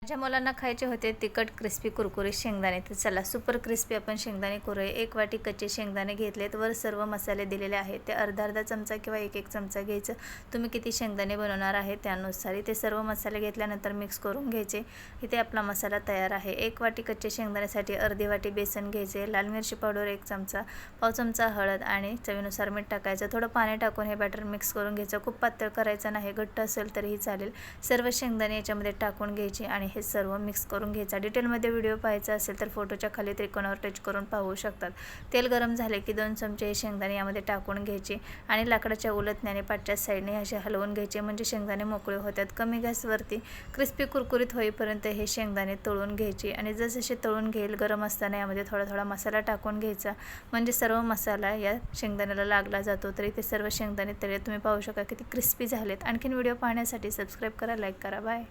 माझ्या मुलांना खायचे होते तिखट क्रिस्पी कुरकुरीत शेंगदाणे, तर चला सुपर क्रिस्पी आपण शेंगदाणे करूया। 1 वाटी कच्चे शेंगदाणे घेतलेत, वर सर्व मसाले दिलेले आहेत, ते अर्धा चमचा किंवा 1 चमचा घ्यायचं। तुम्ही किती शेंगदाणे बनवणार आहे त्यानुसार इथे सर्व मसाले घेतल्यानंतर मिक्स करून घ्यायचे। इथे आपला मसाला तयार आहे। 1 वाटी कच्चे शेंगदाण्यासाठी अर्धी वाटी बेसन घ्यायचे, लाल मिरची पावडर 1 चमचा, पाव चमचा हळद आणि चवीनुसार मीठ टाकायचं। थोडं पाणी टाकून हे बॅटर मिक्स करून घ्यायचं। खूप पातळ करायचं नाही, घट्ट असेल तरीही चालेल। सर्व शेंगदाणे याच्यामध्ये टाकून घ्यायचे आणि हे सर्व मिक्स करून घ्यायचा। डिटेलमध्ये व्हिडिओ पाहायचा असेल तर फोटोच्या खाली त्रिकोणावर टच करून पाहू शकतात। तेल गरम झाले की 2 चमचे हे शेंगदाणे यामध्ये टाकून घ्यायचे आणि लाकडाच्या उलटण्याने पाठच्या साईडने असे हलवून घ्यायचे, म्हणजे शेंगदाणे मोकळे होतात। कमी गॅसवरती क्रिस्पी कुरकुरीत होईपर्यंत हे शेंगदाणे तळून घ्यायचे आणि जसजसे तळून घेईल गरम असताना यामध्ये थोडा मसाला टाकून घ्यायचा, म्हणजे सर्व मसाला या शेंगदाण्याला लागला जातो। तरी ते सर्व शेंगदाणे तळे तुम्ही पाहू शकता किती क्रिस्पी झालेत। आणखीन व्हिडिओ पाहण्यासाठी सबस्क्राईब करा, लाईक करा। बाय।